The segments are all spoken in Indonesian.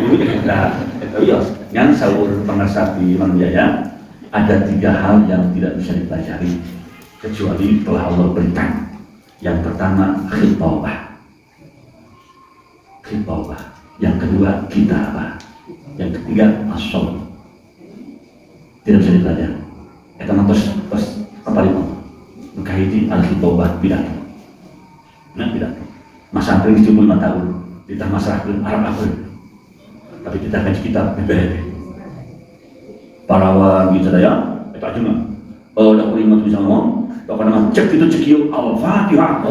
Itu ya, yang sahur pengasati manusia ada 3 hal yang tidak bisa dipelajari kecuali telah Allah berikan. Yang pertama khitabah. Yang kedua kitabah. Yang ketiga as-shaum. Tidak bisa dipelajari. Itu terus apa itu? Mengkaiti al-khitabah pidato. Nah pidato. Masa antri 75 tahun kita masyarakat Arab Afrika. Tapi kita kaji kitab BBB. Para wali sadaya, itu aja mah. Dah kulimat bisa ngomong. Pokoknya cek itu cek yuk Al-Fatihah.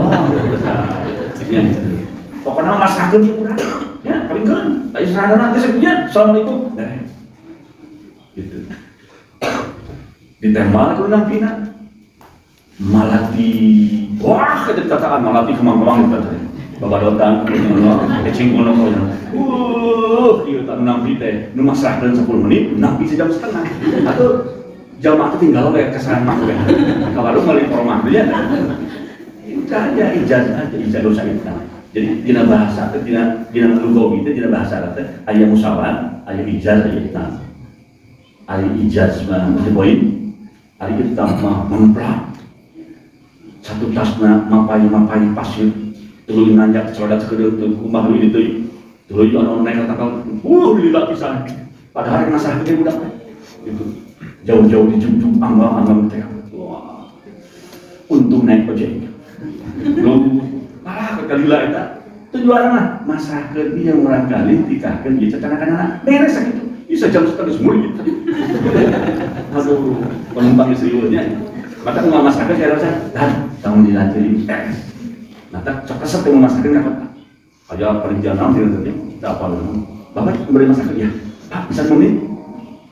Pokoknya masyarakat dia udah. Ya, paling kan. Tadi serada nanti sekian. Assalamualaikum. Gitu. Ditembak itu nampina. Malati. Wah, kata-kataan malati kemang-kemang itu. Bapak dotan, kecing kono kono. Iya tak nampi teh. Nu masyarakat 10 menit, nampi sejam setengah. Atau jamaah itu tinggal kayak kesamak kan. Kalau meli format dia. Itu aja ijazah dosa itu. Jadi dina bahasa dina lugawi itu dina bahasa teh aya musawat, aya ijazah aya hitam. Ari ijazah mah poin, ari hitam mah memplak. Satu tasna mapai pasir tuluy nanjak cerodat sekedeu teu kumaha deui teh. Tuluy anu naik takal lila pisan. Padahal masalah gede budak gitu. Jauh-jauh di jum-jum anggang teh. Wah. Untung naik ojek. Kalila eta tujuanna masakeun ieu urang kali tikakeun ieu cacana-cana beres sakitu. Bisa jam setengah semua gitu. Aduh, penumpang seriusnya. Maka mau masakeun saya rasa, tahun dilatih. Nah, cok resep yang masakeun apa? Aja perencanaan tidak tidak apa dulu. Bapak beri masakeun ya. Pak, bisa menit?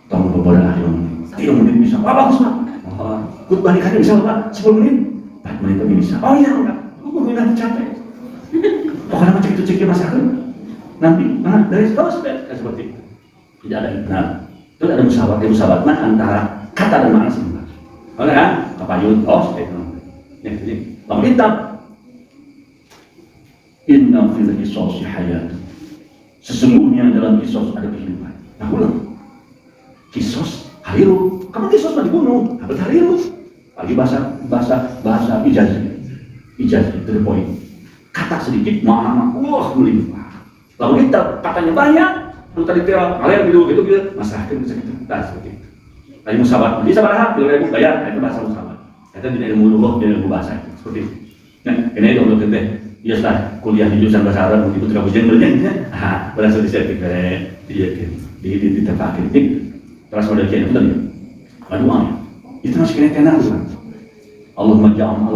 Tolong beberapa hari menit. 3 menit bisa. Wah, bagus Pak. Khutbah nikahnya bisa Pak, 10 menit. 4 menit lagi bisa. Oh iya Pak. Udah capek. Pokoknya macam itu ceknya masakan. Nanti mana dari terus seperti itu. Tidak ada benar. Itu ada musyawarah antara kata dan makna sih. Oke kan? Apa yun? Oh, itu. Ini. Pemerintah. Inna fil qisas hayat. Sesungguhnya dalam kisos ada kehidupan. Nah, ulang. Kisos hariru. Kamu kisos mah dibunuh. Apa hariru? Lagi bahasa ijazah. Ijazah itu the point. Kata sedikit, makna wah melimpah. Lalu kita katanya banyak, lalu tadi viral, kalian gitu, masalah itu segitu, seperti itu. Tadi musyawarah, jadi sabar bila bayar, itu bahasa musyawarah. Itu tidak ilmu lugah, tidak ilmu bahasa, seperti itu. Nah, ini itu untuk kita, ya setelah kuliah di jurusan bahasa Arab, begitu tidak hujan berjalan, berhasil disertifikat, di tempat kritik, terus model kayak itu tadi. Aduh, itu masih kena kan? Allahumma ja'am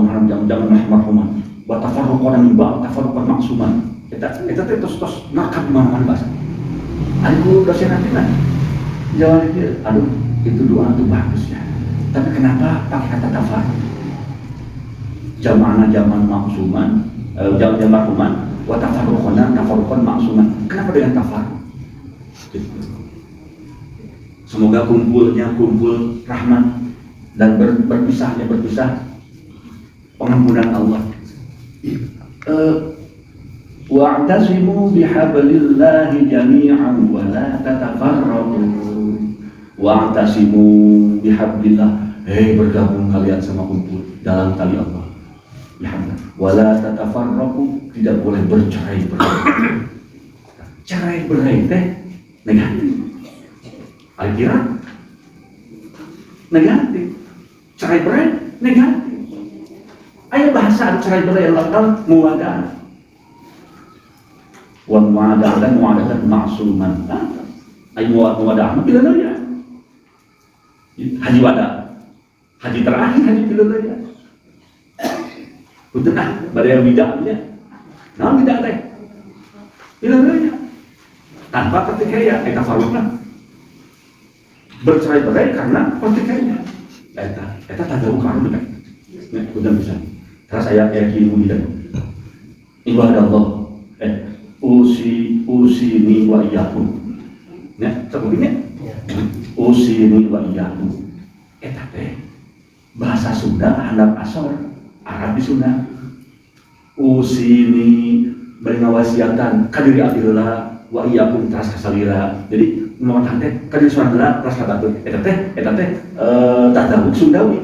mahmarhuman wa tafarruqan min ba'd tafarruqan maksuman. Kita terus nakap di mana-mana bahasa. Aku dosen nanti kan jawab dia, aduh itu doa itu bagus ya. Tapi kenapa pakai kata tafarruq? Zaman maksuman, jam maksuman wa tafarruqan maksuman. Kenapa dengan tafarruq? Gitu. Semoga kumpul rahmat dan berpisah pengampunan Allah. Wa'tasimu bihablillahi jami'an wa la tatafarraqu. Wa'tasimu bihablillah. Bergabung kalian sama kumpul dalam tali Allah. Bihablillah. Wa la tatafarraqu, tidak boleh bercerai-berai. Cerai-berai teh negatif. Al-kira negatif. Cerai-berai negatif. Ayo bahasa cerai-berai yang lokal muwadah. Wa muwadah dan muwadah maksuman. Ayo muwadah bila ya. Haji wada. Haji terakhir haji bila ya. Udah badai bidaknya. Nah bidak teh. Bila ya. Tanpa pertikaian kita faruklah. Bercerai-berai karena pertikaian. Eta tadawu karo dekat. Nek udah bisa. Terus saya ilmu hidup. Ibadah Allah. Usini wa iyyakum. Nek sebutnya usini wa iyyakum. Eta teh bahasa Sunda handap asor, Arab di Sunda. Usini beri ngawasiatan ka diri abdi heula, wa iyyakum teras kasalira. Jadi mau tante kan di suara gerak teras kabatur. Eta teh tadawuk Sundawi.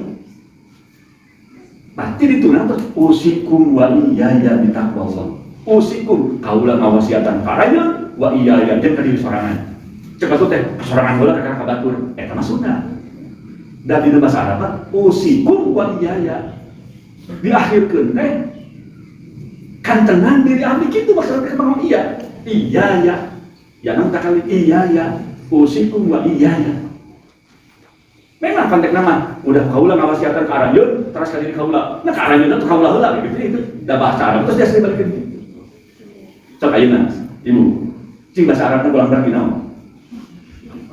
Pasti ditunang terus usikum wa iyaya bitaqwallah. Usikum kaula ngawasiatan karanya wa iyaya jeung ka diri sorangan. Cepat tuh teh sorangan heula ka kabatur. Eta mah sunah. Dan di bahasa Arab usikum wa iyaya. Diakhirkeun teh kan tenang diri abdi kitu maksudna ngomong iya. Iyaya. Ya nang tak kali iyaya. Usikum wa iyaya. Memang kontek nama udah kaula ngawasiatan ka aranjeun terus ka diri kaula. Nah ka aranjeun teh kaula heula gitu itu. Da bahasa Arab terus dia sering balikin. Sok ayeuna, Ibu. Cing bahasa Arabna pulang pergi naon?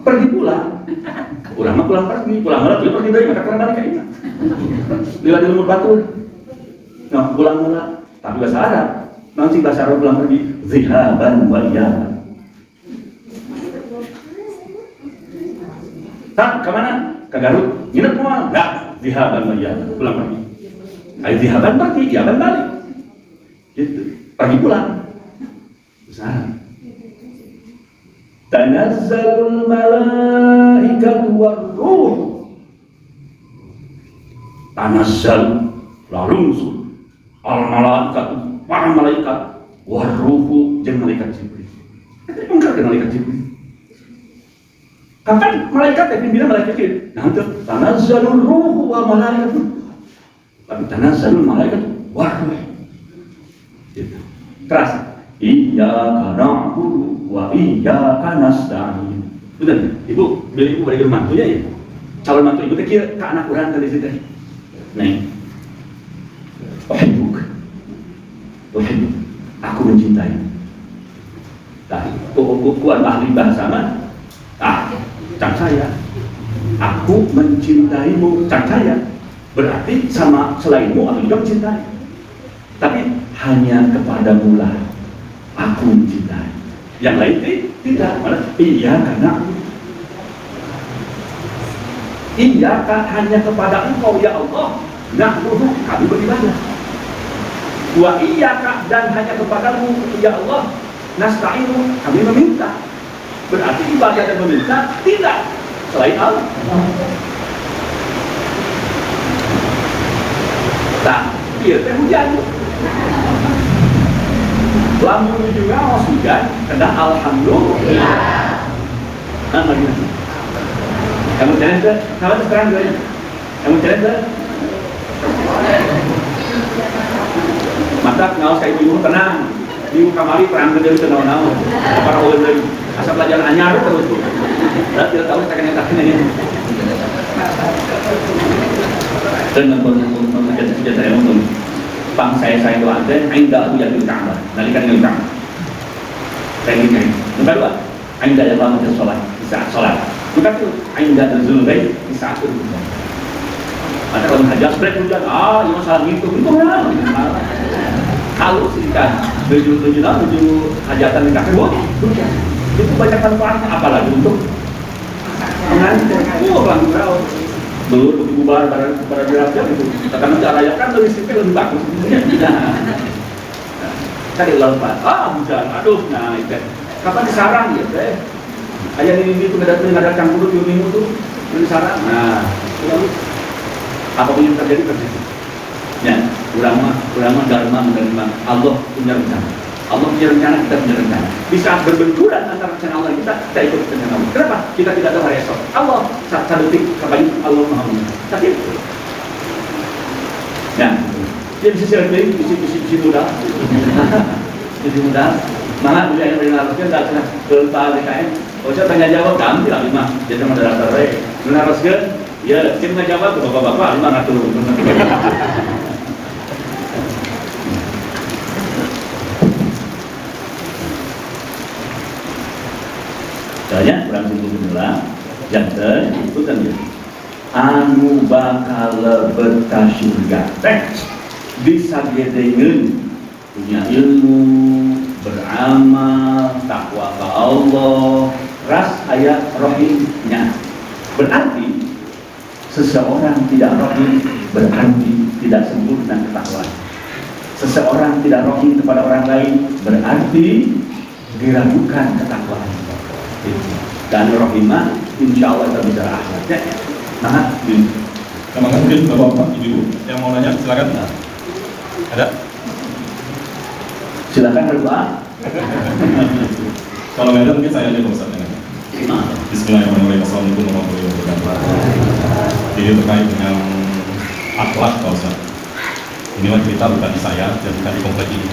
Pergi pulang. Urang mah pulang pergi heula teu pergi deui maka balik ka ieu. Lila di lumut batur. Nah, pulang heula. Tapi bahasa Arab, naon cing bahasa Arab pulang pergi? Zihaban wa iyaban. Tak, kemana? Ke Garut, nginep moal? Enggak, zihaban wa iyaban, pulang pergi. Ayo zihaban pergi, iyaban balik. Gitu, pergi pulang. Usaha. Tanazzalul malaikatu war-ruh. Tanazzal, lalu al-malaikatu, para malaikat, war-ruhu, jeung malaikat Jibril. Itu mungkar ke malaikat Jibril. Kapan malaikat yang bilang malaikat Jibril? Nah itu tanazzalul ruhu wa malaikatu. Tapi tanazzalul malaikatu war-ruh. Gitu. Keras. Iyyaka na'budu wa iyyaka nasta'in. Betul, Ibu, beli Ibu balik mantunya ya. Calon mantu Ibu teh kieu ka anak urang tadi situ. Neng. Uhibbuk. Aku mencintai. Nah, kuat ahli bahasa mah. Cang saya. Aku mencintaimu, cang saya. Berarti sama selainmu aku juga mencintai. Tapi hanya kepadamu lah aku mencintai. Yang lain tidak. Malah iya karena iya hanya kepada Engkau ya Allah. Na'budu, kami beribadah. Wa iyyaka, dan hanya kepadamu ya Allah. Nasta'inu, kami meminta. Berarti ibadah dan meminta tidak selain Allah. Nah, iya teh hujan. Lamun juga awas hujan, kena alhamdulillah. Nah, bagaimana? Kamu jalan ke? Kamu sekarang dulu. Kamu jalan ke? Mata ngawas kayak ibu tenang. Ibu kamari perang ke dari tenau-nau. Para ulun dari asal pelajaran anyar terus. Dan tidak tahu takkan ini. Dan nonton senjata yang nonton. Pang saya itu ada, ainda aku yang Ka'bah. Nalikan dengan Ka'bah. Saya ini. Nomor dua, ainda yang lama sholat di saat sholat. Maka itu ainda nuzul-bai di saat itu. Maka kalau hajar spread hujan, ini masalah gitu. Itu lah. Kalau sikat tujuh hajatan di kaki, hujan. Itu banyak manfaatnya, apalagi untuk mengantar. Langsung rawat. Belum begitu bubar pada dirajam itu. Karena cara rayakan lebih simpel lebih bagus. Cari lompat. Hujan. Aduh, nah itu. Kapan disarang ya, teh? Ayah ini tuh ada campur di minggu tuh disarang. Nah, apapun yang terjadi terjadi. Ya, ulama dharma menerima Allah punya rencana. Allah punya rencana, kita punya rencana. Di saat berbenturan antara rencana Allah kita ikut rencana Allah. Kenapa? Kita tidak tahu hari esok. Allah satu detik kapan Allah Maha Mengetahui. Tapi ya, dia bisa silaturahmi, bisa mudah. Bisa mudah. Mana dia yang menaraskan datang ke DKM. Oh, saya tanya jawab kami tidak lima. Dia sama daftar rek. Menaraskan, ya, saya tanya jawab ke bapak-bapak lima ngatur. Banyak kurang sempurna jantan itu kan ya anu bakal betah surga bisa gedengen punya ilmu beramal takwa ke Allah ras ayat rohimnya berarti seseorang tidak rohim berarti tidak sempurna ketakwaan. Seseorang tidak rohim kepada orang lain berarti diragukan ketakwaan. Dan rahimah, insya Allah kita bicara akhlaknya. Nah, mungkin Bapak-Bapak, Ibu yang mau nanya, silakan. Ada? Silakan Pak. Kalau nggak ada mungkin saya aja Pak Ustaz. Bismillahirrahmanirrahim. Assalamualaikum warahmatullahi wabarakatuh. Jadi terkait dengan akhlak Pak Ustaz. Inilah cerita bukan di saya, dan bukan di komplek ini.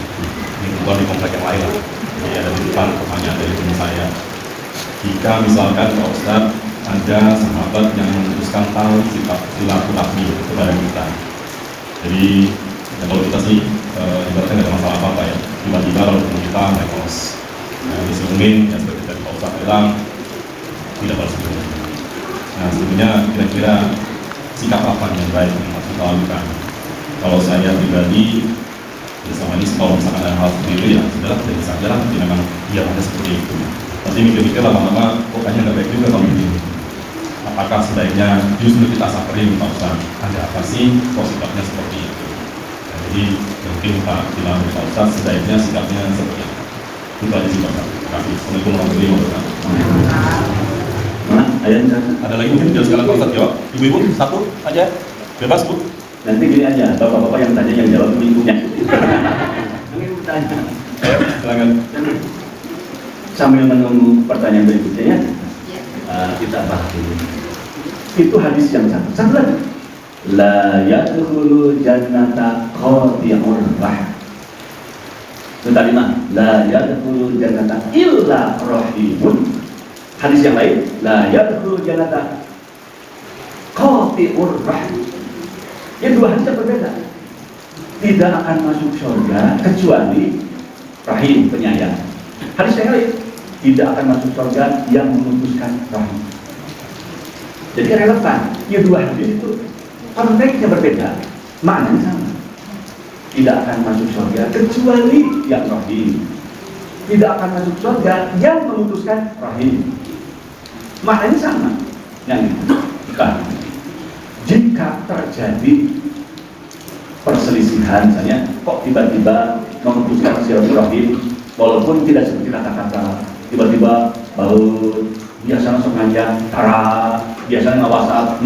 Ini bukan di komplek yang lain lah. Jadi ada di depan pertanyaan dari teman saya. Jika misalkan Pak Ustaz ada sahabat yang memutuskan tali silaturahmi kepada kita. Jadi ya kalau kita sih ibaratnya nggak ada masalah apa-apa ya. Tiba-tiba kalau ketemu kita naik kelas, disungin ya seperti tadi Pak Ustaz bilang tidak balas dendam. Nah sebenarnya kira-kira sikap apa yang baik yang harus kita lakukan? Kalau saya pribadi, ya selama ini kalau misalkan ada hal seperti itu ya sudahlah dari saja lah. Jadi memang dia ada seperti itu. Tapi mikir-mikir lama-lama kok kayaknya nggak baik juga kalau begini. Apakah sebaiknya justru kita samperin Pak Ustaz, ada apa sih kok sikapnya seperti itu? Nah, jadi mungkin Pak bilang Pak Ustaz sebaiknya sikapnya seperti itu. Itu aja sih Pak Ustaz. Terima kasih. Assalamualaikum warahmatullahi wabarakatuh. Ada lagi mungkin biar sekarang Pak Ustaz jawab. Ibu-ibu satu aja, bebas Bu. Nanti gini aja, bapak-bapak yang tanya yang jawab ibunya. Nanti bertanya. Silakan. Sambil menunggu pertanyaan berikutnya ya. Kita bahas dulu. Itu hadis yang satu lagi. La yadkhulu jannata qati'ur rahim. Itu tadi mah la yadkhulu jannata illa rahimun. Hadis yang lain la yadkhulu jannata qati'ur rahim. Yang dua hadis yang berbeda. Tidak akan masuk surga kecuali rahim, penyayang. Hadis yang lain tidak akan masuk surga yang memutuskan rahim. Jadi relevan. Ya dua hadis itu konteksnya berbeda, maknanya sama. Tidak akan masuk surga kecuali yang rahim. Tidak akan masuk surga yang memutuskan rahim. Maknanya sama. Yang itu kan. Jika terjadi perselisihan, misalnya kok tiba-tiba memutuskan silaturahim, walaupun tidak seperti kata-kata, tiba-tiba baru biasanya sengaja tara, biasanya WhatsApp,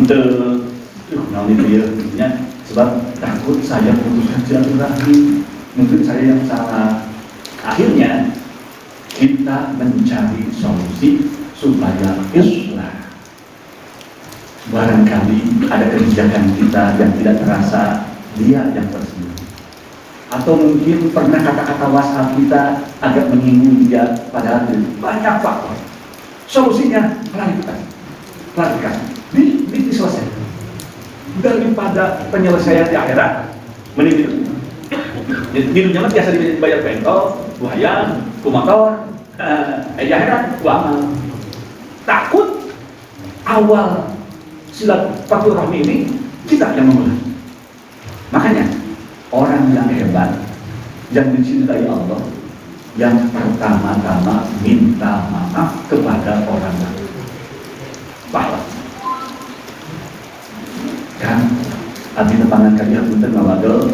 namanya dia, sebab takut saya memutuskan silaturahim, mungkin saya yang salah. Akhirnya kita mencari solusi supaya islah. Barangkali ada kebijakan kita yang tidak terasa, dia yang tersinggung. Atau mungkin pernah kata-kata WhatsApp kita agak menyinggung dia, padahal banyak faktor. Solusinya klarifikasi, diselesaikan. Daripada penyelesaian di akhirat, mending hidupnya mah biasa dibayar bengkol, buaya, kumakor, di akhirat amal. Takut awal silaturahmi ini kita yang memulai. Makanya orang yang hebat, yang dicintai Allah, yang pertama-tama minta maaf kepada orang lain. Pahala. Kan, abdi tepangan kalian punten ngawadol,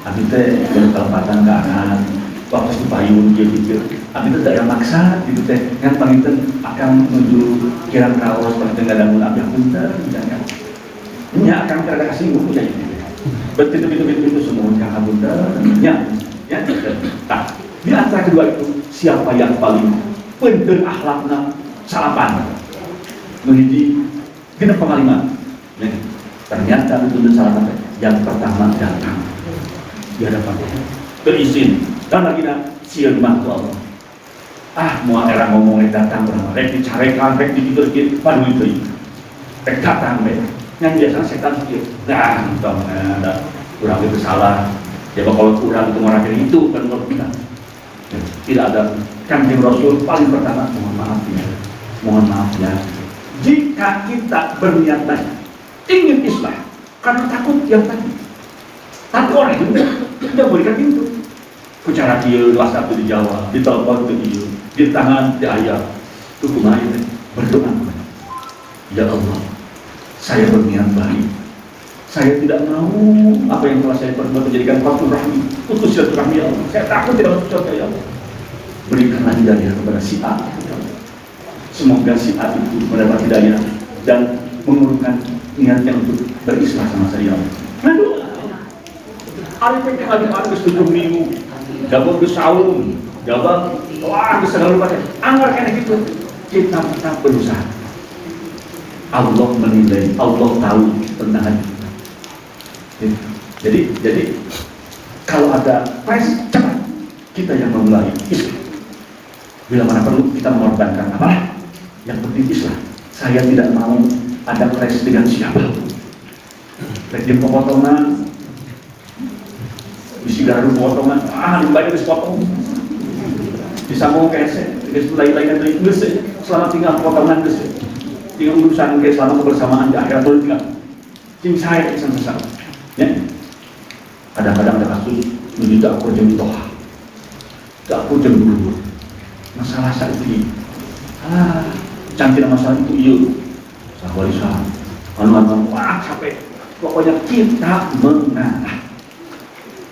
abdi teh berkelepatan ke anak, waktu itu payung dia pikir, abdi teh tidak maksa, gitu teh, kan panginten akan menuju kirang kaos, panginten nggak ada mun abdi punten, misalkan. Ini akan kada kasih buku ya ini. Betul semua kakak bunda, ya. Nah, di antara kedua itu siapa yang paling bener akhlakna salapan, menjadi genep pengaliman. Ternyata betul salapan yang pertama datang di hadapan berizin dan lagi sieun mantu Allah. Mau era ngomongin datang berapa, rek dicarekan, rek dipikirkin, padu itu, rek datang deh. Yang biasanya setan pikir, ada kurang itu salah. Ya kalau kurang itu merakyat itu kan kalau kita tidak ada. Kanjeng Rasul paling pertama mohon maaf ya. Jika kita berniat baik, ingin islah, karena takut yang tadi. Tapi orang itu tidak berikan pintu. Bicara dia, WhatsApp itu dijawab, ditelepon itu dia, di tangan di ayat, itu kumain berdoa. Ya Allah, saya berniat baik. Saya tidak mau apa yang telah saya perbuat menjadikan faktor rahmi, putus silaturahmi ya Allah. Saya takut tidak masuk surga ya Allah. berikanlah hidayah kepada si A. Semoga si A itu mendapat hidayah dan mengurungkan niatnya untuk berislah sama saya. Aduh, hari ini hari-hari ke 7 minggu, gabung ke saum, gabung, wah ke segala lupa. Anggar kayak gitu, kita berusaha. Allah menilai, Allah tahu tentang hati kita. Jadi kalau ada press cepat, kita yang memulai Islam. Bila mana perlu kita mengorbankan apa? Yang penting Islam. Saya tidak mau ada press dengan siapa. Rejim pemotongan, isi garu pemotongan, dibayar dipotong. Bisa mau kesek, lain-lain dari Inggris. Selama tinggal pemotongan Inggris, tinggal urusan ke selama kebersamaan di akhirat boleh tinggal. Tim saya bisa besar. Ya, kadang-kadang ada kasus menjadi aku jeng toha, tak aku jeng dulu. Masalah saat ini, cantik masalah itu iya. Warisan, anu wah capek. Pokoknya kita mengalah,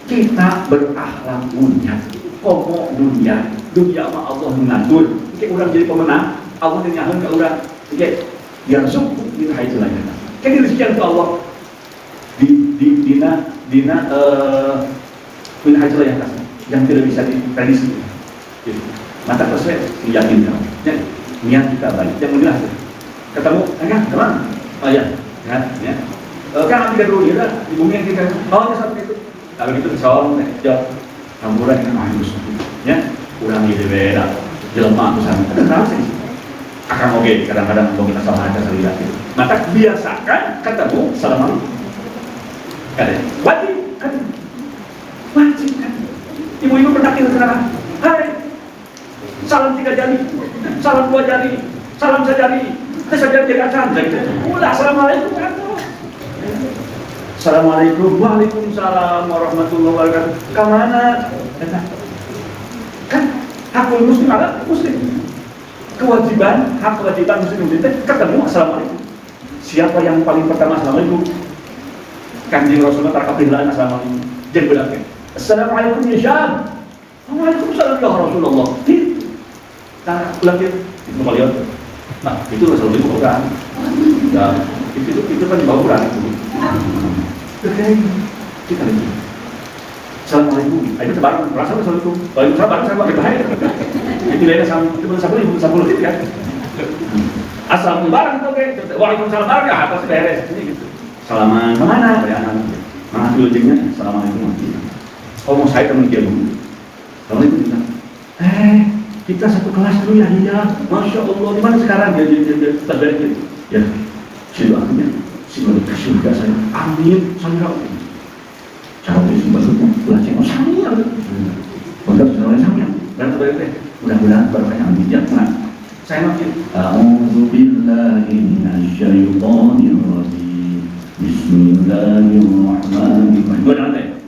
kita berakhlak mulia, pokok dunia mah Allah mengatur. Kita orang jadi pemenang, Allah yang nyahun ke orang. Oke, biar suku kita hai celanya. Kan rezeki itu Allah dina punya hai celanya yang tidak bisa diprediksi. Mata terus diyakinkan, niat kita baik, yang mulia. Ketemu, enggak, teman, oh ya, ya, kan tiga dulu ya, di bumi yang kita, oh ya satu itu, kalau gitu soal, jawab, campuran dengan manusia, ya, kurang ide beda, jelema tuh sama, kenapa sih? Akan oke, kadang-kadang kalau kita sama aja sekali lagi, maka biasakan ketemu, assalamualaikum, wajib kan, ibu-ibu pernah kita sekarang, hai, salam 3 jari, salam 2 jari, salam sejari. Saya jaga cantik. Ulah, assalamualaikum. Assalamualaikum, waalaikumsalam warahmatullahi wabarakatuh. Kemana? Kan hakul muslim ada muslim. Kewajiban, hak kewajiban muslim itu ketemu assalamualaikum. Siapa yang paling pertama assalamualaikum? Kanjeng Rasulullah terkabilan assalamualaikum. Jangan berarti. Assalamualaikum ya Syam. Waalaikumsalam ya Rasulullah. Tak lagi itu kalian. Nah, itu selalu bauran. Ya, itu kan bauran itu. Oke, kita lihat. Assalamualaikum. Itu tebaran, rasa assalamualaikum. Waalaikumsalam, barang saya pakai bahaya. Itu lainnya sama, itu bersama itu kan. Assalamualaikum barang itu oke. Waalaikumsalam barang ya, apa beres ini gitu. Salaman kemana? Ya, mana buildingnya? Assalamualaikum. Oh, mau saya teman dia dulu. Assalamualaikum. Kita satu kelas dulu ya, iya. Masya Allah, di mana sekarang dia terbaik gitu. Ya, siapa akhirnya? Si mereka surga saya. Amin, saya cara itu sebetulnya belajar saya. Bangga sebenarnya saya. Dan terbaik mudah-mudahan berkah amin ya. Nah, saya makin. A'udzubillahi minasyaitonir rajim. Bismillahirrahmanirrahim. Benar tak?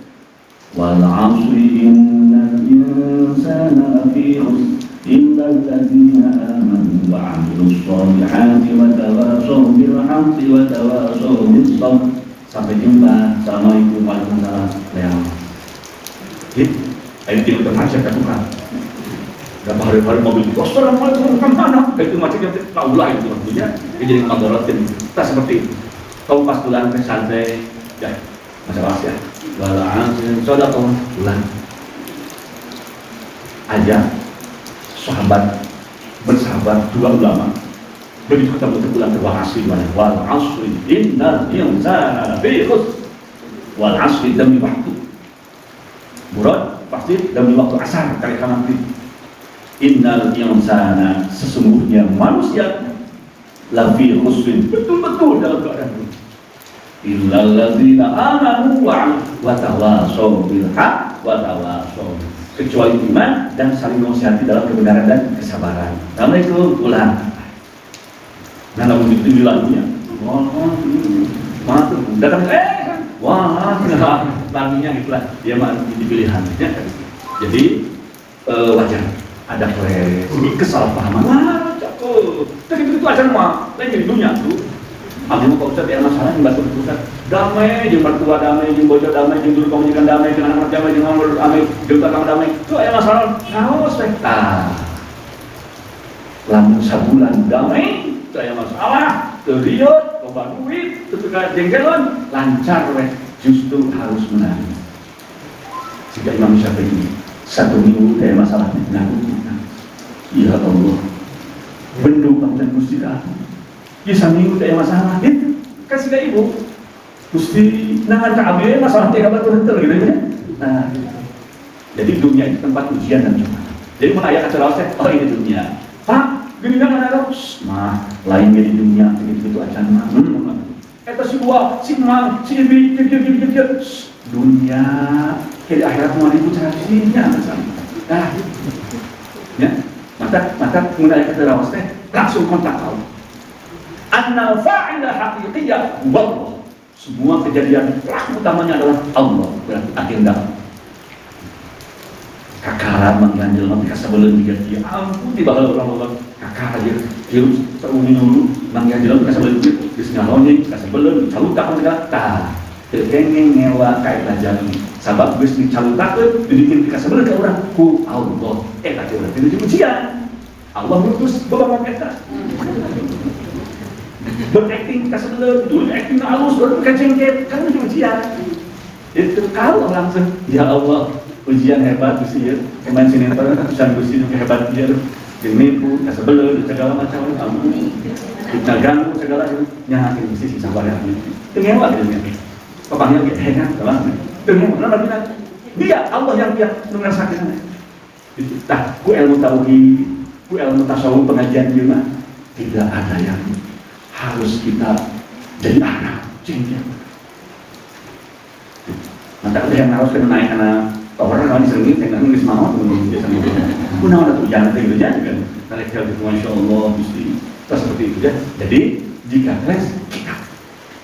Wal 'asri innal insana lafi khusr إلا الذين آمنوا وعملوا الصالحات وتواصوا بالحق وتواصوا بالصبر. Sampai jumpa. Assalamualaikum warahmatullahi wabarakatuh. Ayo kita berhasil ke Tuhan. Berapa hari-hari mobil itu, assalamualaikum kemana? Itu macamnya kaulah itu maksudnya. Jadi mengabaratin. Tak seperti itu. Kau pas bulan santai, ya masalah ya. Walau saudara bulan aja. Sahabat bersahabat dua ulama begitu ketemu bulan wal asri wal asri innal insana lafi khusr wal asri demi waktu murad pasti demi waktu asar kali nanti innal insana sesungguhnya manusia lafi khusr betul-betul dalam keadaan illal ladzina amanu wa tawasaw bil haqq wa tawasaw kecuali iman dan saling menasihati dalam kebenaran dan kesabaran. Assalamualaikum ulang. Nah, namun itu lagunya. Wah, mantap. Datang wah, lagunya gitulah. Dia mah di pilihannya. Jadi wajar ada kesalahpahaman. Wah, cakep. Tapi itu aja mah lain di dunia tuh. Abdi mau Ustaz ya masalah yang batur Ustaz. Damai jeung mertua damai jeung bojo damai jeung dulur komunikan damai jeung anak damai jeung ngomong damai jeung kakang damai. Itu aya masalah naos teh. Lamun sabulan damai, itu aya masalah. Teu riot, loba duit, teu jengkelon, lancar we. Justru harus menangis. Jika Imam Syafi'i 1 minggu aya masalah nangis. Ya Allah. Bendung panten Gusti Allah. Ya saminggu aya masalah itu. Kasih ke ibu. Gusti nangan ka abdi masalah teh batur henteu gitu ya. Nah, jadi dunia itu tempat ujian dan cobaan. Jadi mun aya kacau teh, oh ini dunia. Pak, gini kan ada mah lain di dunia gitu acan mah. Eta si dua, si mang, si ibi, dunia ke akhirat mau ribut hatinya macam. Nah, ya, maka mun aya kacau teh langsung kontak kau. Annal fa'ila haqiqiyah wallah. Semua kejadian pelaku utamanya adalah Allah. Berarti agenda kakara mengganjil nanti kasabeuleuh juga dia ampun di baheula Allah kakara aja hirup sauni dulu mengganjil nanti kasabeuleuh geus ngalonye kasabeuleuh calutak tah teu kengeng ngewa kae lajang sabab geus dicalutakkeun dibikin kasabeuleuh ka urang ku Allah eta teh berarti ujian Allah mengutus babang eta berakting kasabeuleuh dulu acting halus baru kecengket kan ujian itu kalau langsung ya Allah ujian hebat Gusti ya pemain sinetron ujian Gusti juga hebat dia dinipu kasabeuleuh segala macam amun diganggu segala nyahakeun Gusti sabar ya teu ngewat dia papanggil ge hebat kalah teu ngewat dia Allah yang dia ngrasakeun itu tah ku ilmu tauhid ku ilmu tasawuf pengajian ieu mah tidak ada yang harus kita jadi anak jengkel. Maka ada yang harus kena naik karena orang kalau disering dengan nulis mau biasanya. Kuna ada tuh jangan gitu kan. Tarik gitu masya Allah mesti seperti itu ya. Jadi jika kelas kita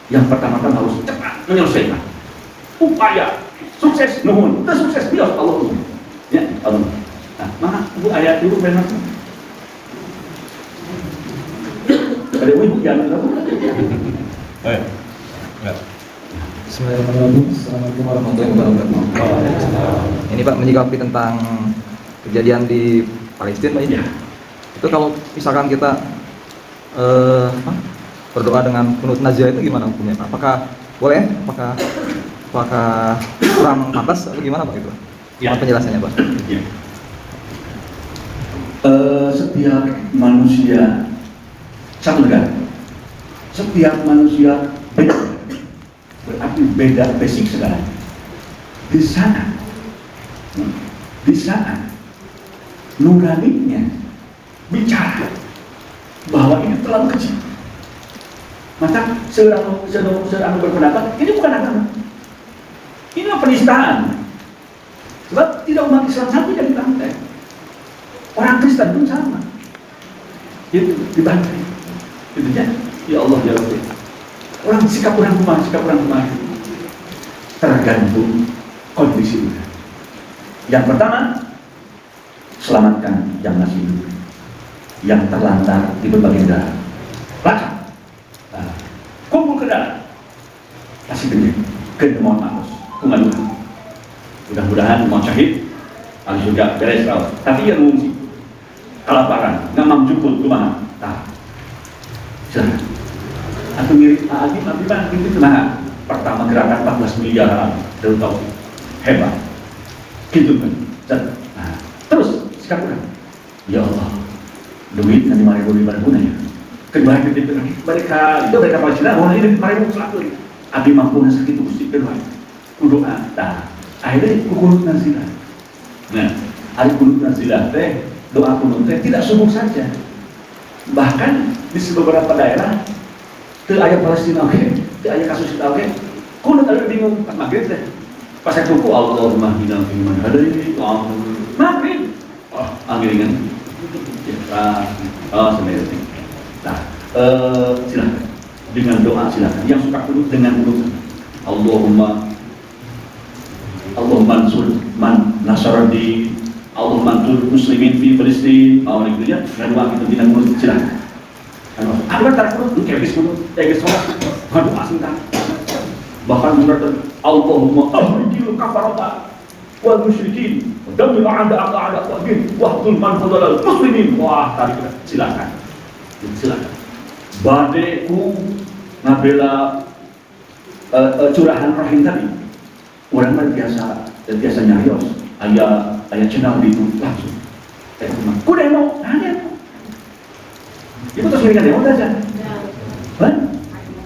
yang pertama-tama harus cepat menyelesaikan upaya sukses nuhun, sukses bios Allah ya Allah. Nah, mana bu ayat dulu benar. Ada ibu jangan tahu. Bismillahirrahmanirrahim. Assalamualaikum warahmatullahi wabarakatuh. Ini Pak menyikapi tentang kejadian di Palestina Pak ya. Itu kalau misalkan kita berdoa dengan kunut najah itu gimana hukumnya Pak? Apakah boleh? Apakah kurang pantas atau gimana Pak itu? Ya. Penjelasannya Pak. Ya. Setiap manusia satu negara. Setiap manusia beda, berarti beda basic segala. Di sana nuraninya bicara bahwa ini terlalu kecil. Maka seorang berpendapat ini bukan agama, ini penistaan. Sebab tidak umat Islam sampai jadi dibantai. Orang Kristen pun sama, itu dibantai. Itu ya Allah ya Rabbi. Orang sikap orang rumah tergantung kondisi. Yang pertama, selamatkan yang masih hidup, yang terlantar di berbagai daerah. Lacak, kumpul ke dalam, kasih gede, mohon maaf, kumalukan. Mudah-mudahan mau syahid, harus juga beres kau. Tapi yang mengungsi, kelaparan, nggak mampu jemput kemana? Silahkan. Atau mirip Adi itu nah pertama gerakan 14 miliar dari tahu hebat gitu kan. Nah, terus sekarang ya Allah duit nanti 5.000 ribu gunanya kedua itu mereka Palestina mau ini 5.000 selalu Abi mampu ngasih itu mesti kedua doa. Nah akhirnya kunut nazilah. Nah hari kunut nazilah teh doa kunut teh tidak subuh saja, bahkan di beberapa daerah itu ayat Palestina itu ayat kasus kita kunut ada bingung maghrib teh pas saya tuku Allahumma hina fi man hadaini maghrib anggiringan sebenarnya nah silakan dengan doa silakan yang suka kunut dengan kunut Allahumma ansur man nasaradi Allahumma ansur muslimin fi Palestin gitu ya dan doa itu dengan kunut silakan Akhirnya tarik perut, kebis perut, kebis sholat, ngadu asintan. Bahkan mengatakan, Allahumma ahrijil kafarata wal musyrikin, damil a'da wa'gin, wahdul man fadalal muslimin. Wah, tarik silakan. Silakan. Badeku ngabela curahan rahim tadi. Orang kan biasa nyarios, ayah cenau itu langsung. Ku demo, nanya. Itu terus mereka demo saja. Kan?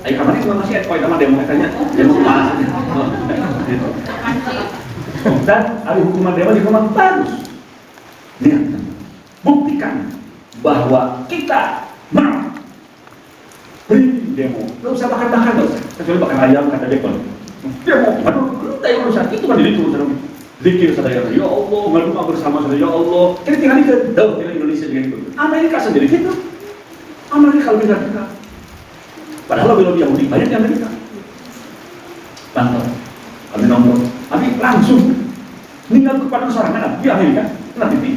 Ayo kemarin juga masih ada, kau demo katanya, demo mana? Dan ada hukuman demo di rumah bagus. Lihat, buktikan bahwa kita mau beri demo. Nggak usah bakar-bakar, nggak usah. Kecuali bakar ayam kata Dekon. Demo, aduh, tak urusan itu kan diri urusan. Zikir saudara, ya Allah, berdoa bersama saudara, ya Allah. Kita tinggal di Indonesia dengan itu. Amerika sendiri gitu. Amerika lebih dari kita. Padahal lebih Yahudi banyak di Amerika. Mantap. Kami nomor, kami langsung meninggal kepada seorang anak di Amerika. Kena pipi.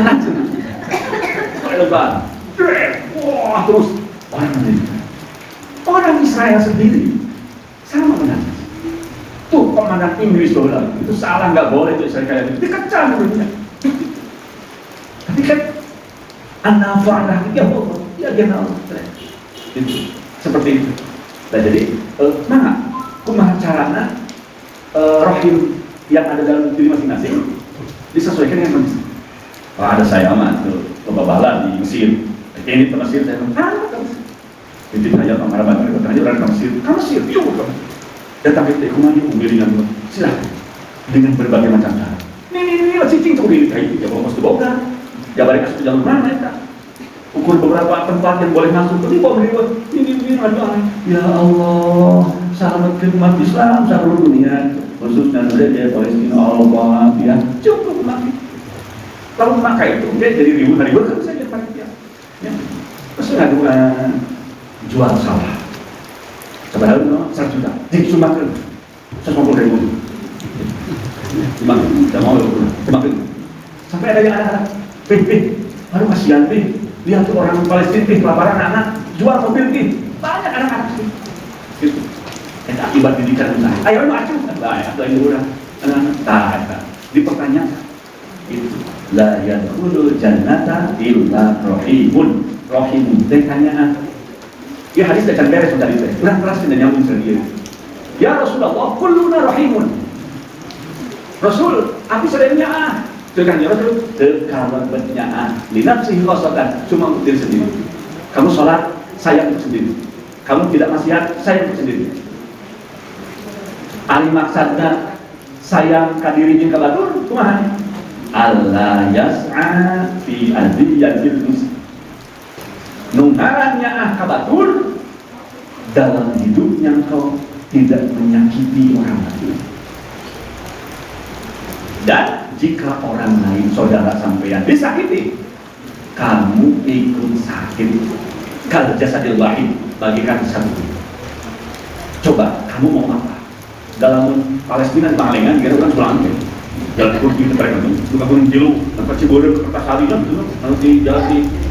Langsung. Lebar. Wah, terus orang Amerika. Orang Israel sendiri sama menangis. Tuh komandan Inggris dolar itu salah, nggak boleh itu Israel kayak gitu. Dikecam dulunya. Tapi kan anak fa'alah ya Allah, ya Allah. Itu seperti itu. Nah jadi mana kumaha carana rahim yang ada dalam diri masing-masing disesuaikan dengan manusia. Oh, ada saya amat tuh pembabalan di Mesir. Ini ke Mesir saya bilang, itu hanya pengaraban mereka tanya orang ke Mesir, yuk kamu. Datang ke kumani dengan silakan dengan berbagai macam cara. Ini cicing tuh di kayu ya bawa mesti bawa. Ya balik ke jalur mana ya? Ukur beberapa tempat yang boleh masuk. Ini bawa ini ada. Ya Allah, selamatkan umat Islam seluruh dunia, khususnya dari Palestina. Allah ya cukup mati. Kalau maka itu dia jadi ribu-ribu kan saja panitia. Ya, terus ngaduan jual salah. Padahal itu 100 juta, disumbangkan 150.000. Sumbangkan, tidak mau sumbangkan. Sampai ada yang anak-anak, aduh kasihan lihat tuh orang Palestina, kelaparan anak, jual mobil banyak anak-anak sih. Gitu. Itu akibat didikan usaha. Ayo acuh, ada yang orang anak-anak, tak dipertanyakan. Itu la yadkhulul jannata illa rahimun. Rahimun, tanya. Ya hadis akan beres tadi teh. Kurang keras dan nyambung sendiri. Ya Rasulullah, kulluna rahimun. Rasul, aku sebenarnya Dengan ya Rasul, kalau bernyaan linafsihi khosatan, cuma untuk diri sendiri. Kamu sholat, saya untuk sendiri. Kamu tidak maksiat, saya untuk sendiri. Ali maksudnya sayang kadirinya ke batur, Tuhan. Allah yas'a fi adiyatil muslim. Nungharannya kabatul dalam hidupnya kau tidak menyakiti orang lain. Dan jika orang lain saudara sampeyan disakiti, kamu ikut sakit. Kal jasadil wahid, bagikan satu. Coba kamu mau apa? Dalam Palestina di Pangalengan kita kan pulang ke jalan kursi ke mereka tuh, bukan pun jilu, tempat Cibodas ke Kertasari kan gitu, kalau di jalan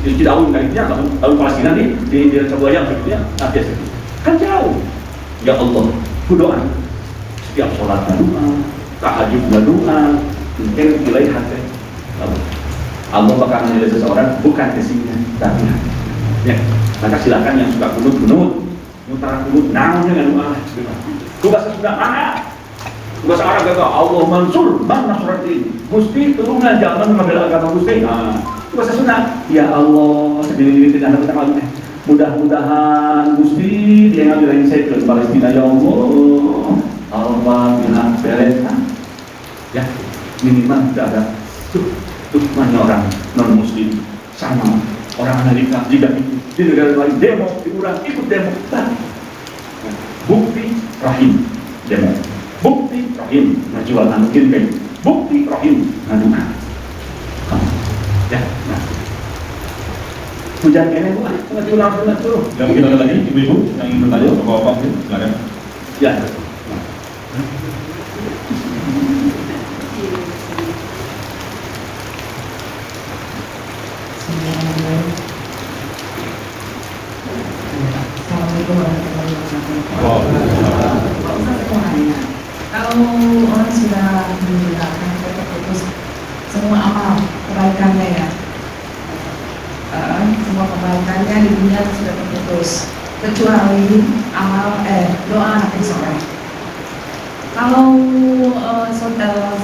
di Cidaun kayaknya, kalau Palestina di Cebuayang begitu ya, biasa kan jauh. Ya Allah, ku doa setiap sholat doa, tahajud doa, mungkin nilai hati. Allah bakal menilai seseorang bukan isinya, tapi ya. Maka silakan yang suka kunut, mutara kunut, namun dengan doa. Ku bahasa sudah mana? Bahasa Arab kata Allah mansur mana surat ini Gusti turunlah jangan mengambil agama Gusti. Bahasa Sunda ya Allah sendiri tidak ada kata mudah-mudahan Gusti dia ngambil ini saya ke Palestina ya Allah bilang beres ya minimal tidak ada tuh mana orang non Muslim sama orang Amerika juga di negara lain demo dikurang ikut demo bukti rahim demo. Bukti rahim najual anukin kain. Bukti rahim nadukan. Ya, nah. Hujan kene bu, sunat tuh. Dan mungkin ada lagi ibu-ibu yang ingin bertanya atau bapak mungkin silakan. Ya. Assalamualaikum warahmatullahi wabarakatuh. Oh, Pak Ustaz, saya mau nanya, kalau orang sudah meninggal kan sudah putus semua amal kebaikannya ya, semua kebaikannya di dunia sudah terputus kecuali amal doa anak soleh. Kalau saudara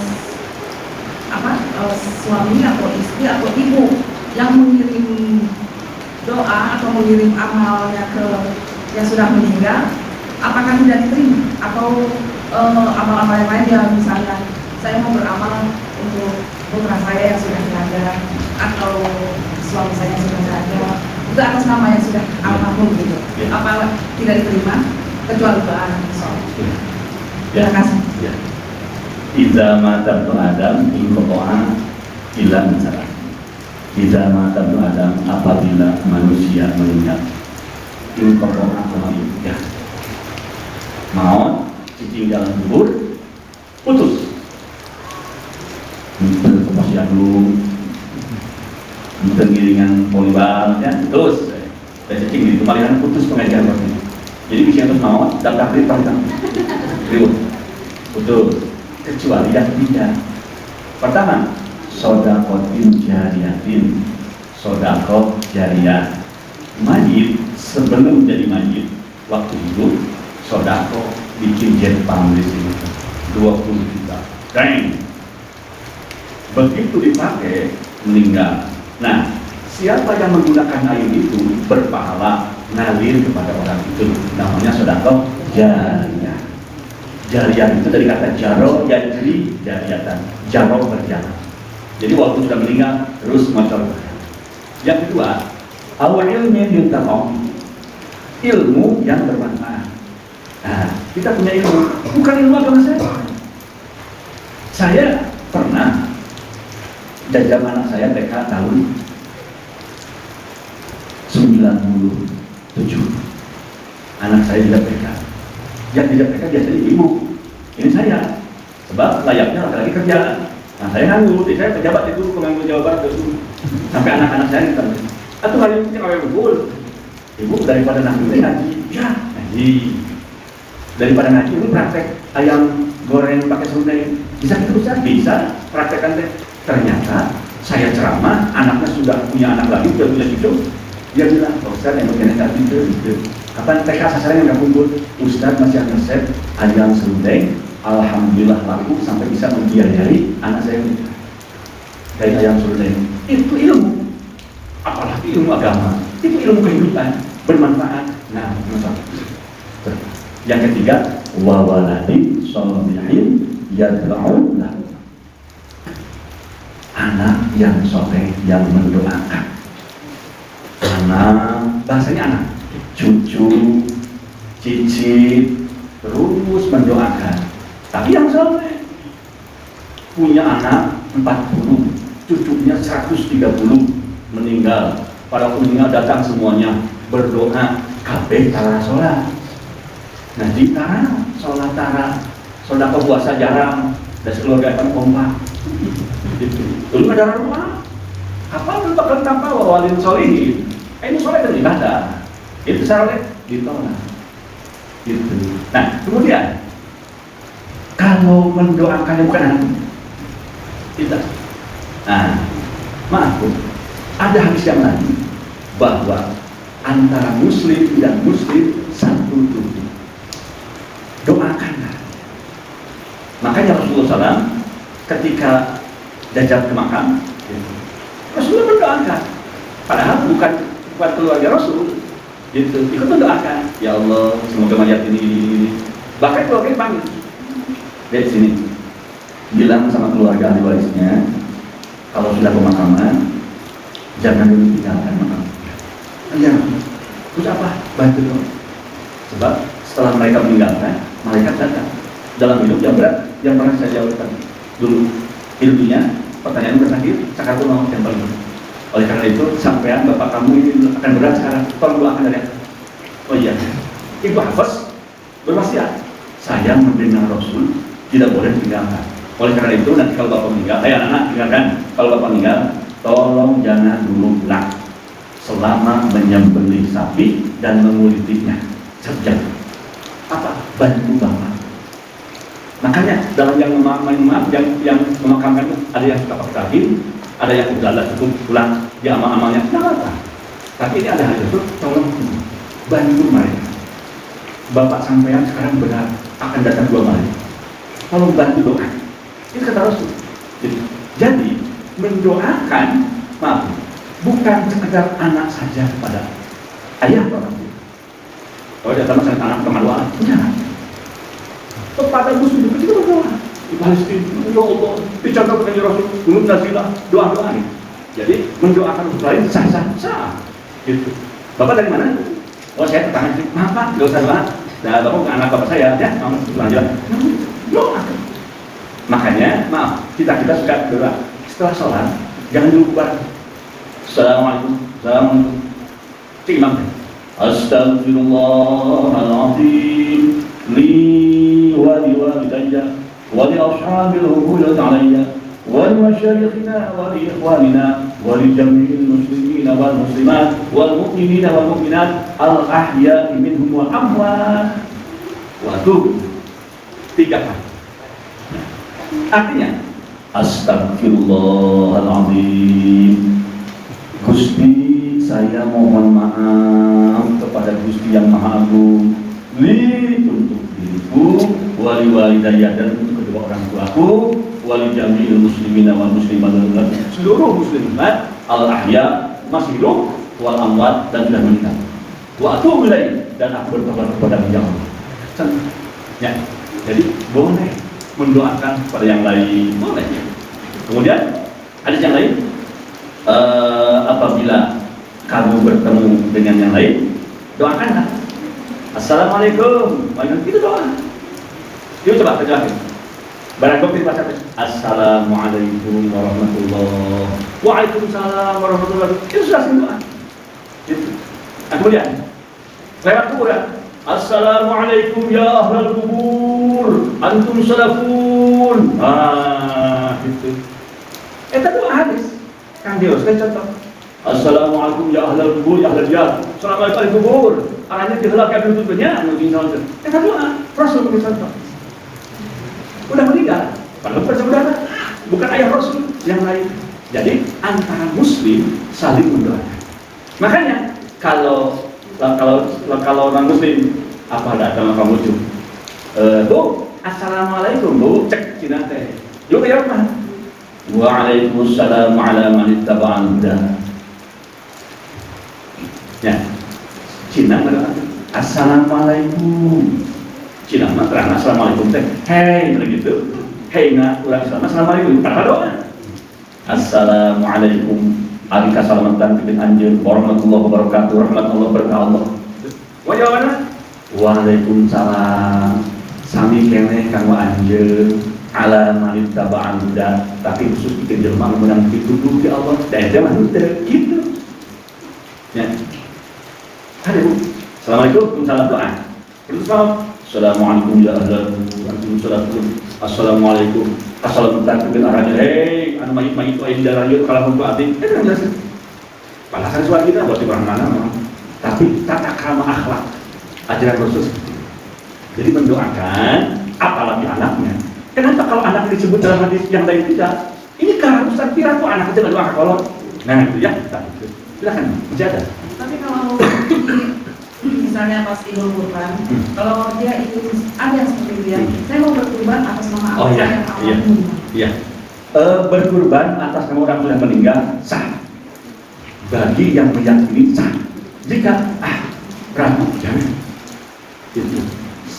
suami atau istri atau ibu yang mengirim doa atau mengirim amalnya ke yang sudah meninggal, apakah tidak diterima? Atau amal-amal yang lain yang misalnya saya mau beramal untuk putra saya yang sudah tidak ada atau suami saya yang sudah tidak ada, itu atas nama yang sudah almarhum gitu, apa tidak diterima kecuali doa anak soleh? Terima kasih. Ya. Idza mata ibnu Adam inqata'a illa min salat. Idza mata ibnu Adam, apabila manusia meninggal, inqata'a amaluhu. Ya. Maut cicing dalam kubur putus. Itu kepastian dulu. Itu giringan polibar ya, terus. Cicing itu palingan putus pengajian ini. Jadi bisa terus maut dan takdir paling ribut. Betul. Kecuali yang tidak. Pertama, sodakotin jariyatin. Sodako jariyah. Mayit sebelum jadi mayit, waktu hidup sodako bikin jet pam di sini 20 juta. Dang. Begitu dipakai meninggal. Nah, siapa yang menggunakan air itu berpahala ngalir kepada orang itu, namanya sodako jariyah. Jariyah itu dari kata jaro, yajri, jariyatan. Jaro berjalan. Jadi waktu sudah meninggal terus motor. Yang kedua, awal ilmu yuntaqam, ilmu yang bermanfaat. Nah, kita punya ilmu, bukan ilmu agama saya. Saya pernah jajam anak saya TK tahun 97. Anak saya tidak TK. Yang tidak TK biasanya ibu. Ini saya. Sebab layaknya laki-laki kerjaan. Nah, saya nganggur, saya pejabat itu, penganggur Jawa Barat itu. Sampai anak-anak saya ditanya, "Atuh hari ini ngawe betul." Ibu daripada ngaji, ya ngaji. Daripada ngaji, ini praktek ayam goreng pakai serundeng. Bisa kita bisa? Bisa. Praktekkan deh. Ternyata saya ceramah, anaknya sudah punya anak lagi, sudah punya cucu. Dia bilang, "Pak Ustaz, yang begini tadi itu. Kapan TK sasaran yang nggak kumpul? Ustaz masih ada resep ayam serundeng. Alhamdulillah laku sampai bisa membiayai anak saya dari ayam serundeng." Itu ilmu. Apalagi ilmu agama. Itu ilmu kehidupan, bermanfaat. Nah, yang ketiga, wa waladi sholihin yad'u lahu. Anak yang soleh yang mendoakan. Anak, bahasanya anak, cucu, cicit, terus mendoakan. Tapi yang soleh punya anak 40, cucunya 130, meninggal. Para meninggal datang semuanya berdoa, kabeh tara sholat. Nanti tara sholat tara, sholat puasa jarang, dan sekeluarga kan kompak. Dulu ada rumah, apa bentuk tanpa wawalin solihin. Ini soleh dan ibadah, itu soleh ditolak. Gitu. Nah, kemudian kalau mendoakannya bukan anak kita. Nah, maaf Bu, ada hadis yang lain bahwa antara muslim dan muslim satu tubuh. Doakanlah. Makanya Rasulullah SAW ketika jajah ke makam, Rasulullah mendoakan. Padahal bukan keluarga Rasul, gitu. Ikut mendoakan. Ya Allah, semoga mayat ini. Bahkan keluarga panggil. Dari sini bilang sama keluarga ahli warisnya, kalau sudah pemakaman jangan ditinggalkan makam. Ya, terus apa? Bantu dong. Sebab setelah mereka meninggalkan, malaikat datang. Dalam hidup yang berat, yang pernah saya jawabkan dulu ilmunya, pertanyaan terakhir, cakap mau yang paling. Oleh karena itu, sampean bapak kamu ini akan berat sekarang. Tolong doakan dari aku. Oh iya, Ibu Hafiz berwasiat, saya mendengar Rasul tidak boleh ditinggalkan. Oleh karena itu, nanti kalau bapak meninggal, anak-anak tinggalkan. Kalau bapak meninggal, tolong jangan dulu pulang selama menyembelih sapi dan mengulitinya. Kerja. Apa? Bantu bapak. Makanya dalam yang yang memakamkan itu ada yang suka pakai kaki, ada yang udah cukup pulang dia amal-amalnya, tidak apa-apa. Tapi ini ada hal itu, tolong bantu mereka. Bapak sampean sekarang benar akan datang 2 kali. Tolong bantu doa. Ini kata Rasul. Jadi mendoakan, maaf, bukan sekedar anak saja kepada ayah orang tua. Kalau dia sama sangat anak kemaluan, enggak. Kepada muslim juga kita berdoa. Di Palestina, ya Allah, dicontohkan ya Rasul, belum nazilah doa-doa ini. Jadi mendoakan untuk lain sah. Gitu. Bapak dari mana? Oh saya tetangga sih. Maaf Pak, nggak usah doa. Nah bapak bukan anak bapak saya, ya. Mama lanjut. Doa. Makanya, maaf, kita suka doa. Setelah sholat, jangan dulu bareng. Assalamualaikum. Cik imam. Astaghfirullahaladzim li wa liwalidayya wa li ashabil hukulat alayya wa li masyayikhina wa li ikhwanina wa li jami'il muslimina wal muslimat wal mu'minina wal mu'minat al ahya'i minhum wal amwat. Waduh, 3 kali. Artinya Astaghfirullahaladzim, Gusti saya mohon maaf kepada Gusti yang Maha Agung, untuk diriku, wali walidayya dan untuk kedua orang tuaku, wali jami'il muslimina wal muslimat, seluruh muslimat al ahya masih hidup, wal amwat dan sudah meninggal. Wa atubu ilaih, dan aku bertobat kepada Ya Allah. Ya, jadi boleh mendoakan kepada yang lain, boleh. Kemudian ada yang lain, apabila kamu bertemu dengan yang lain, doakanlah. Assalamualaikum, itu doa. Yuk coba terjelasin. Barang bukti baca Assalamualaikum warahmatullahi wabarakatuh. Waalaikumsalam warahmatullahi wabarakatuh. Itu sudah doa. Gitu. Nah, kemudian lewat kuburan. Assalamualaikum ya ahlal kubur, antum salafun. Itu. Itu doa habis. Kan dia saya contoh. Assalamualaikum ya ahlal kubur, ya ahlal diyar. Assalamualaikum ahli kubur. Arahnya dihelakkan tutupnya, mungkin saja. Itu doa. Rasul punya contoh. Udah meninggal, padahal bersaudara, bukan ayah Rasul yang lain. Jadi antara muslim saling mendoakan. Makanya kalau orang muslim apa ada dalam kamu lucu? Bu, assalamualaikum bu, cek Cina teh. Yuk ya mana? Waalaikumsalam ala man ittaba'al huda. Ya, Cina mana? Assalamualaikum. Cina mah terang assalamualaikum teh. Hei, begitu. Hei na, urang Islam assalamualaikum. Tanpa doa. Assalamualaikum. Ari kasalamatan pikeun anjeun warahmatullahi wabarakatuh. Rahmatullah berkah Allah. Wa jawabanna? Waalaikumsalam. Sami keneh kanggo anjeun ala man ittaba'al huda, tapi khusus pikeun jelema nu meunang pituduh ti Allah. Da eta mah teu kitu. Ya. Ada Bu. Assalamualaikum, salam doa. Terus salam. Assalamualaikum ya ahlal kubur. Assalamualaikum. Assalamualaikum bin arahnya. Hei, anu mayit-mayit itu ayin darah yuk kalau membuat hati. Itu yang jelas. Balasan suara kita buat di orang mana memang. Tapi tata krama akhlak ajaran Rasul. Jadi mendoakan apalagi anaknya. Kenapa kalau anak disebut dalam hadis yang lain tidak? Ini keharusan piratu anak kecil doa kolot. Nah itu ya. Silakan masih ada. Tapi kalau misalnya pas Idul Kurban, kalau dia itu ada yang seperti itu ya, saya mau berkurban atas nama Allah yang almarhum. Iya. Berkurban atas nama orang sudah meninggal sah. Bagi yang meyakini sah. Jika ragu jangan. Itu.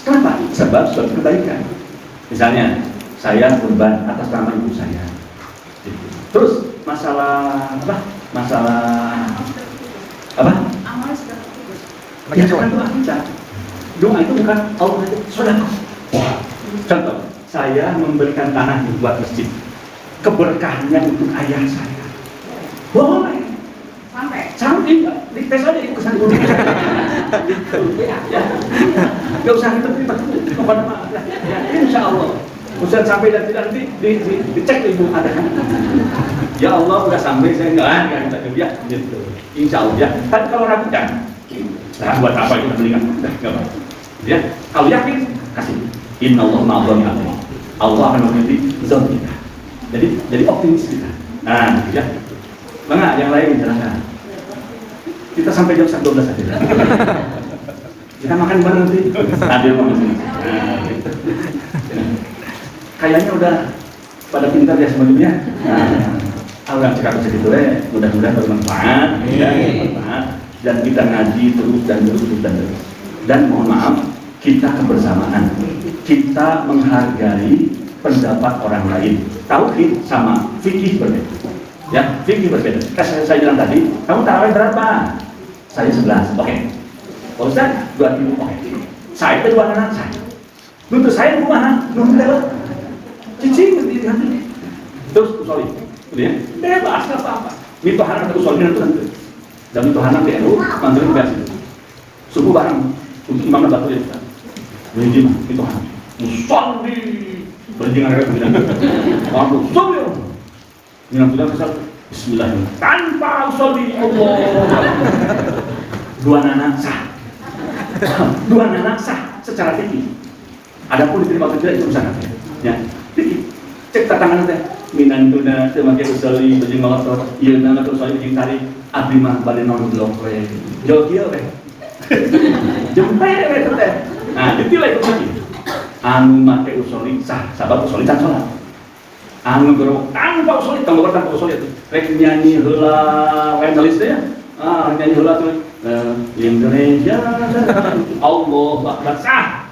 Kenapa? Sebab suatu kebaikan. Misalnya saya kurban atas nama ibu saya. Gitu. Terus masalah apa? Amal sudah Ya, bukan doa kita. Doa itu bukan Allah itu sedekah. Contoh, saya memberikan tanah buat masjid. Keberkahannya untuk ayah saya. Boleh. Sampai di tes aja itu kesan dulu. Ya. Enggak usah kita kepada mana. Ya, insya Allah. Ustaz sampai dan tidak nanti dicek ibu ada kan? Ya Allah udah sampai saya enggak ada gitu. Insya Allah ya. Tapi kalau ragu kan Nah, buat apa itu belikan? Udah, nggak apa. Ya, kalau yakin kasih. Inna Allah ma'adzoni Allah. Allah akan mengikuti zon kita. Jadi optimis kita. Nah, ya. Bang, yang lain silakan. Kita sampai jam 12 aja. Kita makan bareng nanti. Adil makan sini. Nah, gitu. Kayaknya udah pada pintar ya semuanya. Nah, kalau yang cekap segitu mudah-mudahan bermanfaat, ya, bermanfaat. Dan kita ngaji terus dan terus. Dan mohon maaf, kita kebersamaan. Kita menghargai pendapat orang lain. Tauhid sama fikih berbeda. Ya, fikih berbeda. Saya bilang tadi, kamu tarawih berapa? Saya 11. Oke. Ustaz, 2 oke. Saya itu 2 anak saya. Nuntut saya di rumah, nuntut lewat. Cicing di hati. Terus sorry. Kemudian bebas nggak apa-apa. Mito haram atau sorry nanti. Dan mito haram di NU, mantuin versi. Subuh bareng untuk imam dan batu ya. Berhenti mah, mito haram. Musolli. Berhenti nggak kemudian. Waktu sorry. Minum sudah kesal. Bismillahirrahmanirrahim. Tanpa usolli Allah. 2 anak sah. 2 anak sah secara fikih. Adapun diterima atau tidak itu urusan hati. Ya, fikih. Cek tangan teh. Minan tuna teu make usolli beujeung motor. Ieu nama teu usolli beujeung tarik. Abdi mah bade non blok we. Jo kieu we. Jempe we teh. Nah, ditilah itu fikih. Anu make usolli sah, sabab usolli can salat. Anu gerok tanpa usolli, tanpa usolli itu. Rek nyanyi heula lain tulis teh ya. Nyanyi heula tuh Indonesia Allah Akbar sah.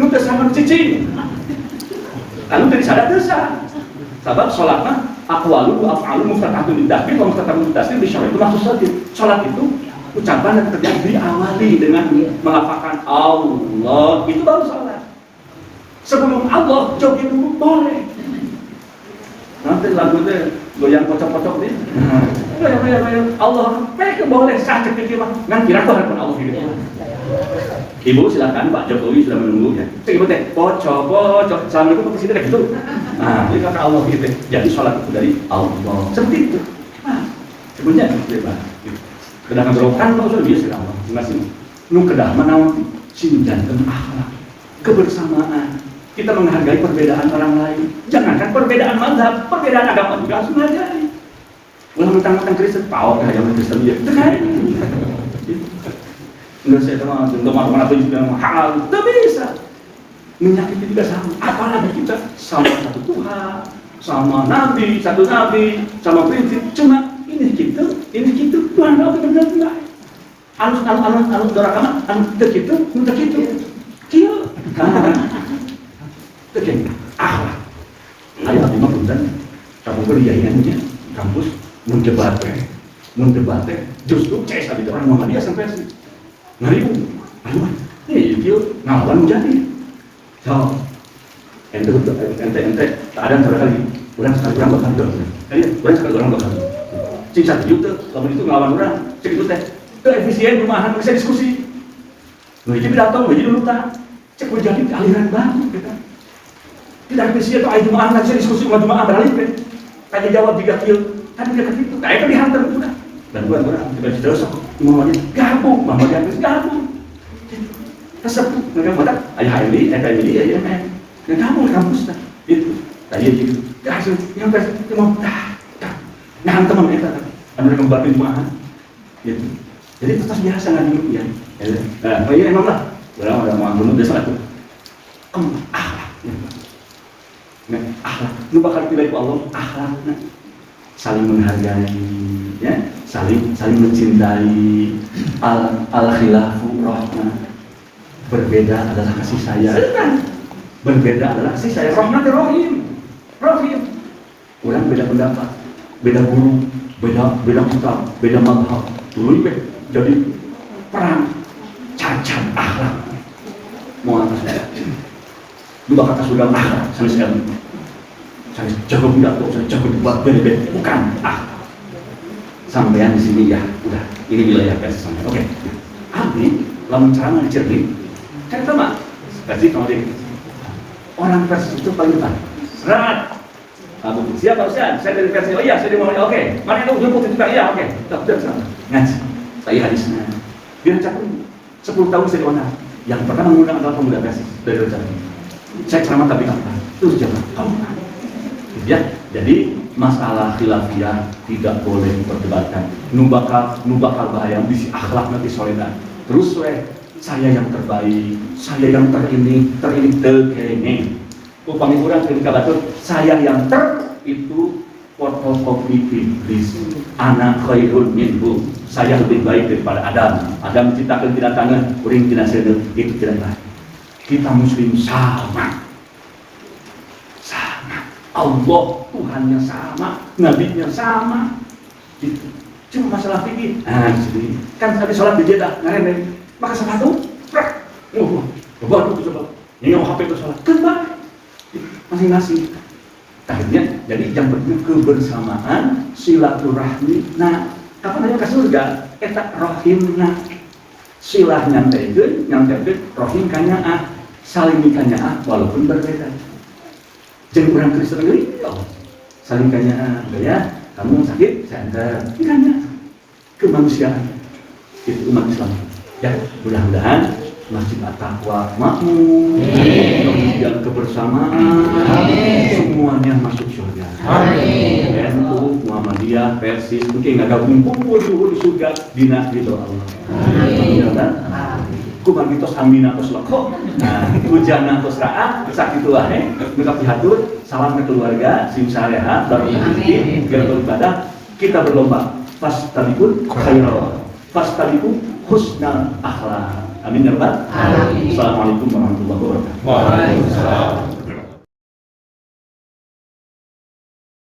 Nu teh sama cicing. Anu teh sadar teh sah. Sabab salat mah aqwalu wa af'alu muftahatun lidahri wa muftahatun lidasri bi syar'i maksusatin. Salat itu ucapan yang terjadi diawali dengan melafalkan Allah. Itu baru salat. Sebelum Allah joget dulu boleh. Nanti lagu teh goyang pocok-pocok nih. Goyang Allah, boleh sah cek iki mah. Ngan kira harapan Allah gitu. Ibu silakan, Pak Jokowi sudah menunggu ya. Cek ibu teh pocok. Assalamualaikum Pak Presiden gitu. Nah, ini kata Allah gitu. Jadi sholat itu dari Allah. Seperti itu. Nah, sebenarnya bebas. Kedah ngerokan Pak Usul biasa Allah. Masing nu kedah menawan sinjankeun akhlak, kebersamaan. Kita menghargai perbedaan orang lain. Jangankan perbedaan mazhab, perbedaan agama juga harus menghargai. Ulah mentang-mentang Kristen, pawak agama Kristen dia. Terkait. Enggak saya teman, teman-teman apa juga halal, tidak bisa. Menyakiti juga sama. Apalagi kita sama satu Tuhan, sama Nabi, satu Nabi, sama prinsip. Cuma ini gitu. Tuhan Allah benar-benar. Anu dorakaman, anu gitu. Kieu. Oke, akhlak. Ayo abdi mah punten. Kamu kuliahannya kampus mendebat justru CS abdi orang Muhammadiyah sampai sih. Ngaribu. Aduh, kieu ngalawan jadi. So, ente tak ada sekali. Orang bakal dong. Orang bakal. Cing 1 juta, kamu itu ngelawan orang. Cek itu teh. Teu efisien rumahan bisa diskusi. Nu hiji datang, hiji dulu tak. Cek jadi aliran baru kita. Tidak efisien tuh ayo jemaah ngaji diskusi sama jemaah beralih kan. Tanya jawab 3 kilo. Kan dia gitu. Kayak itu dihantar juga. Dan orang tiba terus Muhammadiyah gabung, Muhammadiyah gabung. Tersebut mereka mengatakan ayah ini, ya kan. Dan kamu di kampus dah. Itu. Tadi gitu. Hasil yang mau nah teman kita kan. Mereka membantu jemaah. Gitu. Jadi itu tas biasa ngaji dulu ya. Nah, ini emang lah. Orang mau bunuh desa itu. Akhlak. Akhlak. Lu bakal pilih Allah akhlaknya. Saling menghargai, ya, saling mencintai. Al khilafu rahmah. Berbeda adalah kasih sayang. Berbeda adalah kasih sayang. Rahmat rahim. Orang beda pendapat, beda guru, beda kitab, beda mazhab. Dulu jadi perang cacat akhlak. Mau atas saya. Lu bakal sudah akhlak sama sekali. Saya jago pidato, saya jago debat, beda-beda. Bukan sampean di sini ya, udah. Ini wilayah versi sampai. Oke. Abdi lamun ceramah cerdik. Kan sama. Versi sama dia. Orang versi itu paling depan. Serat. Abu siapa Ustaz? Saya dari versi. Oh iya, saya dari Muhammadiyah. Oke. Mana itu jemput juga? Iya, oke. Sudah sama. Ngaji. Saya hadisnya. Dia cakup 10 tahun saya diundang. Yang pertama mengundang adalah pemuda Persis dari rencana. Saya ceramah tapi apa? Terus jangan kamu. Ya, jadi masalah khilafiyah tidak boleh diperdebatkan. Nubakal bahaya bisi akhlak nanti soledan. Terus saya yang terbaik, saya yang terini terkene. Upami urang ketika batur, saya yang itu fotokopi iblis. Anak khairun minhu. Saya lebih baik daripada Adam. Adam menciptakan binatang, uring binatang itu tidak baik. Kita muslim sama. Allah Tuhannya sama, nabinya sama. Itu cuma masalah fikih. Nah, jadi kan tadi sholat di Jeddah, ngareng, maka sepatu, baru coba, nyengok HP itu sholat, kembali masing-masing. Akhirnya, jadi yang penting kebersamaan, silaturahmi. Nah, kapan aja ke surga? Eta rohimna, silah nyantekeun, rohim kanyaah, saling kanyaah, walaupun berbeda. Jangan orang Kristen lagi, saling kanya, ya, kamu sakit, saya antar, kanya, kemanusiaan, itu umat Islam. Ya, mudah-mudahan Masjid At-Taqwa makmur, kemudian kebersamaan, semuanya masuk surga. NU, Muhammadiyah, Persis, mungkin nggak gabung kumpul di surga, dina gitu Allah. Kumagitos amina tos loko, hujana tos raat, sakitu wae, mereka pihatur, salam ke keluarga, sim sareha, baru nanti beribadah, kita berlomba, fastabikul khairat, fastabikul husnal akhlak. Amin ya rabbal alamin. Assalamualaikum warahmatullahi wabarakatuh. Waalaikumsalam.